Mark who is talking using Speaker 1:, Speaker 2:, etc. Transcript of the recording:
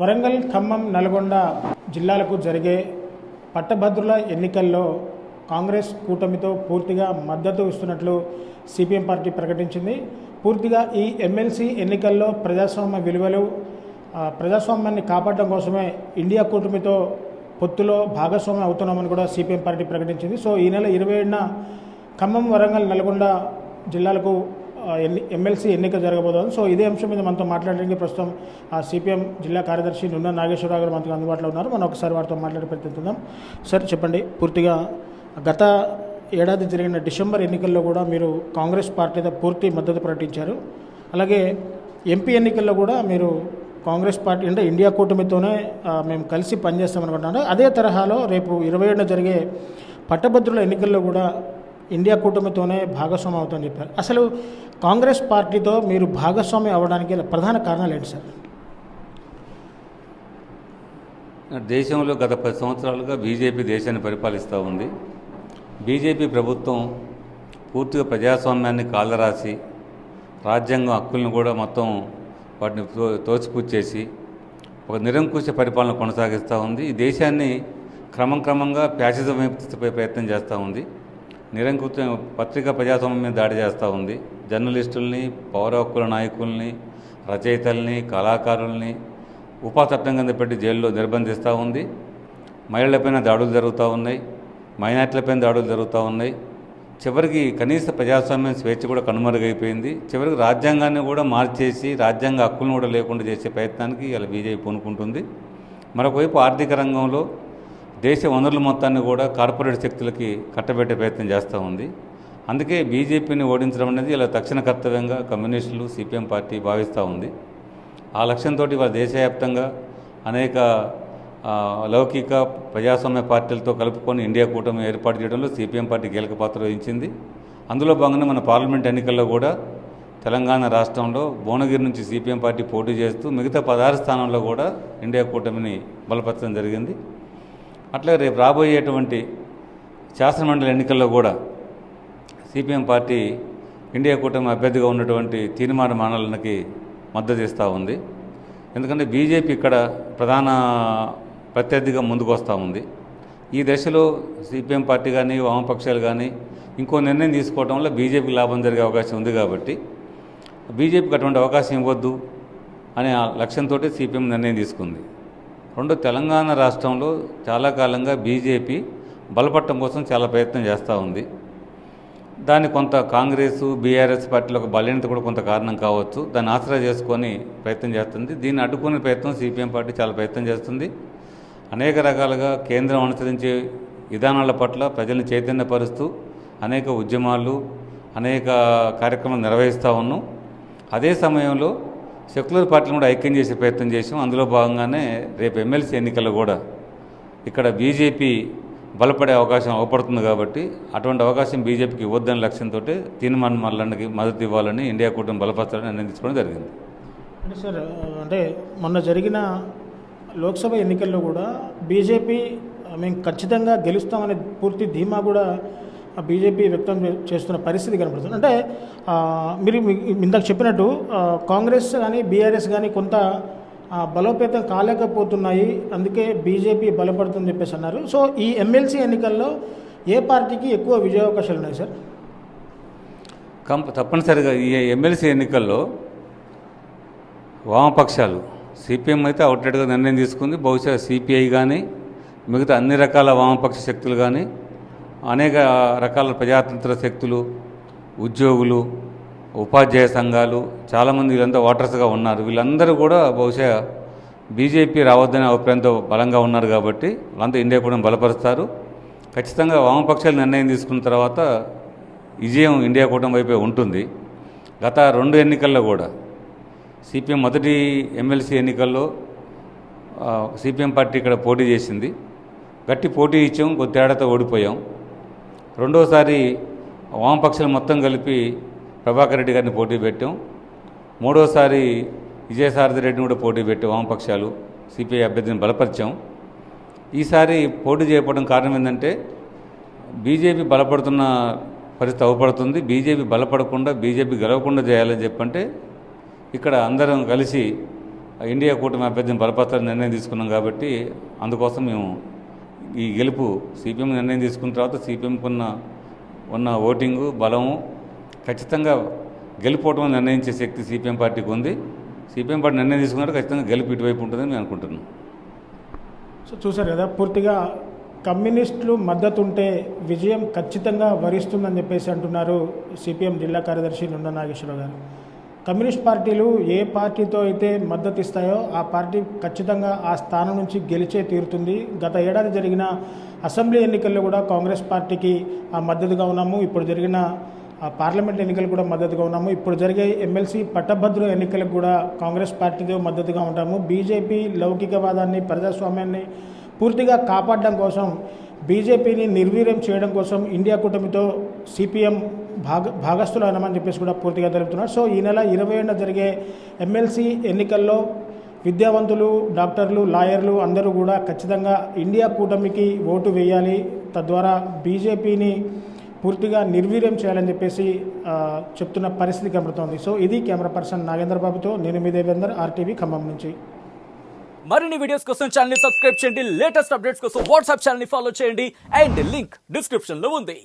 Speaker 1: వరంగల్, ఖమ్మం, నల్గొండ జిల్లాలకు జరిగే పట్టభద్రుల ఎన్నికల్లో కాంగ్రెస్ కూటమితో పూర్తిగా మద్దతు ఇస్తున్నట్లు సిపిఎం పార్టీ ప్రకటించింది. పూర్తిగా ఈ ఎమ్మెల్సీ ఎన్నికల్లో ప్రజాస్వామ్య విలువలు, ప్రజాస్వామ్యాన్ని కాపాడడం కోసమే ఇండియా కూటమితో పొత్తులో భాగస్వామ్యం అవుతున్నామని కూడా సిపిఎం పార్టీ ప్రకటించింది. సో ఈ నెల 27న ఖమ్మం, వరంగల్, నల్గొండ జిల్లాలకు ఎమ్మెల్సీ ఎన్నిక జరగబోతోంది. సో ఇదే అంశం మీద మనతో మాట్లాడడానికి ప్రస్తుతం సిపిఎం జిల్లా కార్యదర్శి నున్న నాగేశ్వరరావు గారు మనకు అందుబాటులో ఉన్నారు. మనం ఒకసారి వారితో మాట్లాడే ప్రయత్నిద్దాం. సార్ చెప్పండి, పూర్తిగా గత ఏడాది జరిగిన డిసెంబర్ ఎన్నికల్లో కూడా మీరు కాంగ్రెస్ పార్టీతో పూర్తి మద్దతు ప్రకటించారు. అలాగే ఎంపీ ఎన్నికల్లో కూడా మీరు కాంగ్రెస్ పార్టీ అంటే ఇండియా కూటమితోనే మేము కలిసి పనిచేస్తామనుకుంటున్నాను. అదే తరహాలో రేపు 27న జరిగే పట్టభద్రుల ఎన్నికల్లో కూడా ఇండియా కూటమితోనే భాగస్వామ్యం అవుతుందని చెప్పారు. అసలు కాంగ్రెస్ పార్టీతో మీరు భాగస్వామ్యం అవ్వడానికి ప్రధాన కారణాలు ఏంటి సార్?
Speaker 2: దేశంలో గత 10 సంవత్సరాలుగా బీజేపీ దేశాన్ని పరిపాలిస్తూ ఉంది. బీజేపీ ప్రభుత్వం పూర్తిగా ప్రజాస్వామ్యాన్ని కాళ్ళరాసి రాజ్యాంగం హక్కులను కూడా మొత్తం వాటిని తోచిపుచ్చేసి ఒక నిరంకుశ పరిపాలన కొనసాగిస్తూ ఉంది. ఈ దేశాన్ని క్రమంగా ఫ్యాసిజం వైపు ప్రయత్నం చేస్తూ ఉంది. నిరంకుశ పత్రికా ప్రజాస్వామ్యం మీద దాడి చేస్తూ ఉంది. జర్నలిస్టుల్ని, పౌర హక్కుల నాయకుల్ని, రచయితల్ని, కళాకారుల్ని ఉపచట్టం కింద పెట్టి జైల్లో నిర్బంధిస్తూ ఉంది. మహిళలపైన దాడులు జరుగుతూ ఉన్నాయి, మైనార్టీలపైన దాడులు జరుగుతూ ఉన్నాయి. చివరికి కనీస ప్రజాస్వామ్యం స్వేచ్ఛ కూడా కనుమరుగైపోయింది. చివరికి రాజ్యాంగాన్ని కూడా మార్చేసి రాజ్యాంగ హక్కులను కూడా లేకుండా చేసే ప్రయత్నానికి ఇలా బీజేపీ పూనుకుంటుంది. మరొకవైపు ఆర్థిక రంగంలో దేశ వనరుల మొత్తాన్ని కూడా కార్పొరేట్ శక్తులకి కట్టబెట్టే ప్రయత్నం చేస్తూ ఉంది. అందుకే బీజేపీని ఓడించడం అనేది ఇలా తక్షణ కర్తవ్యంగా కమ్యూనిస్టులు, సిపిఎం పార్టీ భావిస్తూ ఉంది. ఆ లక్ష్యంతో ఇవాళ దేశవ్యాప్తంగా అనేక లౌకిక ప్రజాస్వామ్య పార్టీలతో కలుపుకొని ఇండియా కూటమి ఏర్పాటు చేయడంలో సిపిఎం పార్టీ కీలక పాత్ర వహించింది. అందులో భాగంగా మన పార్లమెంట్ ఎన్నికల్లో కూడా తెలంగాణ రాష్ట్రంలో భువనగిరి నుంచి సిపిఎం పార్టీ పోటీ చేస్తూ మిగతా 16 స్థానాల్లో కూడా ఇండియా కూటమిని బలపరచడం జరిగింది. అట్లాగే రేపు రాబోయేటువంటి శాసనమండలి ఎన్నికల్లో కూడా సిపిఎం పార్టీ ఇండియా కూటమి అభ్యర్థిగా ఉన్నటువంటి తీర్మాన మానాలకి మద్దతు ఇస్తూ ఉంది. ఎందుకంటే బీజేపీ ఇక్కడ ప్రధాన ప్రత్యర్థిగా ముందుకు వస్తూ ఉంది. ఈ దశలో సిపిఎం పార్టీ కానీ వామపక్షాలు కానీ ఇంకో నిర్ణయం తీసుకోవడం వల్ల బీజేపీకి లాభం జరిగే అవకాశం ఉంది. కాబట్టి బీజేపీకి అటువంటి అవకాశం ఇవ్వద్దు అనే లక్ష్యంతో సిపిఎం నిర్ణయం తీసుకుంది. రెండు, తెలంగాణ రాష్ట్రంలో చాలా కాలంగా బీజేపీ బలపడటం కోసం చాలా ప్రయత్నం చేస్తూ ఉంది. దాన్ని కొంత కాంగ్రెస్, బీఆర్ఎస్ పార్టీలో ఒక బలహీనత కూడా కొంత కారణం కావచ్చు. దాన్ని ఆసరా చేసుకొని ప్రయత్నం చేస్తుంది. దీన్ని అడ్డుకునే ప్రయత్నం సిపిఎం పార్టీ చాలా ప్రయత్నం చేస్తుంది. అనేక రకాలుగా కేంద్రం అనుసరించే విధానాల పట్ల ప్రజల్ని చైతన్యపరుస్తూ అనేక ఉద్యమాలు, అనేక కార్యక్రమాలు నిర్వహిస్తూ ఉన్నాం. అదే సమయంలో సెక్యులర్ పార్టీలను కూడా ఐక్యం చేసే ప్రయత్నం చేసాం. అందులో భాగంగానే రేపు ఎమ్మెల్సీ ఎన్నికల్లో కూడా ఇక్కడ బీజేపీ బలపడే అవకాశం అవపడుతుంది. కాబట్టి అటువంటి అవకాశం బీజేపీకి ఇవ్వద్దనే లక్ష్యంతో తీర్మాన మల్లానికి మద్దతు ఇవ్వాలని ఇండియా కూటమి బలపరచాలని నిర్ణయం తీసుకోవడం జరిగింది.
Speaker 1: అంటే సార్, అంటే మొన్న జరిగిన లోక్సభ ఎన్నికల్లో కూడా బీజేపీ మేము ఖచ్చితంగా గెలుస్తామనే పూర్తి ధీమా కూడా బీజేపీ వ్యక్తం చేస్తున్న పరిస్థితి కనపడుతుంది. అంటే మీరు ఇందాక చెప్పినట్టు కాంగ్రెస్ కానీ బీఆర్ఎస్ కానీ కొంత బలోపేతం కాలేకపోతున్నాయి, అందుకే బీజేపీ బలపడుతుందని చెప్పేసి అన్నారు. సో ఈ ఎమ్మెల్సీ ఎన్నికల్లో ఏ పార్టీకి ఎక్కువ విజయావకాశాలు ఉన్నాయి సార్?
Speaker 2: తప్పనిసరిగా ఈ ఎమ్మెల్సీ ఎన్నికల్లో వామపక్షాలు, సిపిఎం అయితే అవుట్లెట్గా నిర్ణయం తీసుకుంది. బహుశా సిపిఐ కానీ మిగతా అన్ని రకాల వామపక్ష శక్తులు కానీ అనేక రకాల ప్రజాతంత్ర శక్తులు, ఉద్యోగులు, ఉపాధ్యాయ సంఘాలు చాలామంది వీళ్ళంతా ఓటర్స్గా ఉన్నారు. వీళ్ళందరూ కూడా బహుశా బీజేపీ రావద్దనే అభిప్రాయంతో బలంగా ఉన్నారు. కాబట్టి వాళ్ళంతా ఇండియా కూడా బలపరుస్తారు. ఖచ్చితంగా వామపక్షాలు నిర్ణయం తీసుకున్న తర్వాత విజయం ఇండియా కూటమి వైపే ఉంటుంది. గత 2 ఎన్నికల్లో కూడా సిపిఎం మొదటి ఎమ్మెల్సీ ఎన్నికల్లో సిపిఎం పార్టీ ఇక్కడ పోటీ చేసింది. గట్టి పోటీ ఇచ్చాం, కొద్ది తేడాతో ఓడిపోయాం. రెండోసారి వామపక్షాలు మొత్తం కలిపి ప్రభాకర్ రెడ్డి గారిని పోటీ పెట్టాం. మూడోసారి విజయసారథి రెడ్డిని కూడా పోటీ పెట్టాం. వామపక్షాలు సిపిఐ అభ్యర్థిని బలపరిచాం. ఈసారి పోటీ చేయకపోవడం కారణం ఏంటంటే బీజేపీ బలపడుతున్న పరిస్థితి అవపడుతుంది. బీజేపీ బలపడకుండా, బీజేపీ గెలవకుండా చేయాలని చెప్పంటే ఇక్కడ అందరం కలిసి ఇండియా కూటమి అభ్యర్థిని బలపరచాలని నిర్ణయం తీసుకున్నాం కాబట్టి అందుకోసం మేము ఈ గెలుపు సిపిఎం నిర్ణయం తీసుకున్న తర్వాత సిపిఎంకు ఉన్న ఓటింగు బలము ఖచ్చితంగా గెలుపోవటం నిర్ణయించే శక్తి సిపిఎం పార్టీకి ఉంది. సిపిఎం పార్టీ నిర్ణయం తీసుకున్నట్టు ఖచ్చితంగా గెలుపు ఇటువైపు ఉంటుందని మేము అనుకుంటున్నాం.
Speaker 1: సో చూసారు కదా, పూర్తిగా కమ్యూనిస్టులు మద్దతు ఉంటే విజయం ఖచ్చితంగా వరిస్తుందని చెప్పేసి అంటున్నారు సిపిఎం జిల్లా కార్యదర్శి నుండ నాగేశ్వరరావు గారు. కమ్యూనిస్ట్ పార్టీలు ఏ పార్టీతో అయితే మద్దతు ఇస్తాయో ఆ పార్టీ ఖచ్చితంగా ఆ స్థానం నుంచి గెలిచే తీరుతుంది. గత ఏడాది జరిగిన అసెంబ్లీ ఎన్నికల్లో కూడా కాంగ్రెస్ పార్టీకి మద్దతుగా ఉన్నాము. ఇప్పుడు జరిగిన పార్లమెంట్ ఎన్నికలకు కూడా మద్దతుగా ఉన్నాము. ఇప్పుడు జరిగే ఎమ్మెల్సీ పట్టభద్రుల ఎన్నికలకు కూడా కాంగ్రెస్ పార్టీకి మద్దతుగా ఉంటాము. బీజేపీ లౌకికవాదాన్ని, ప్రజాస్వామ్యాన్ని పూర్తిగా కాపాడడం కోసం, బీజేపీని నిర్వీర్యం చేయడం కోసం ఇండియా కూటమితో సిపిఎం భాగస్థులు అనమని చెప్పేసి కూడా పూర్తిగా తెలుపుతున్నారు. సో ఈ నెల 20న జరిగే ఎమ్మెల్సీ ఎన్నికల్లో విద్యావంతులు, డాక్టర్లు, లాయర్లు అందరూ కూడా ఖచ్చితంగా ఇండియా కూటమికి ఓటు వేయాలి. తద్వారా బీజేపీని పూర్తిగా నిర్వీర్యం చేయాలని చెప్పేసి చెప్తున్న పరిస్థితి కనబడుతోంది. సో ఇది కెమెరా పర్సన్ నాగేంద్ర బాబుతో నేను మీ దేవేందర్, RTV ఖమ్మం నుంచి.
Speaker 3: మరిన్ని వీడియోస్ కోసం ఛానల్ ని సబ్స్క్రైబ్ చేయండి. లేటెస్ట్ అప్డేట్స్ కోసం వాట్సాప్ ఛానల్ ని ఫాలో చేయండి. అండ్ లింక్ డిస్క్రిప్షన్ లో ఉంది.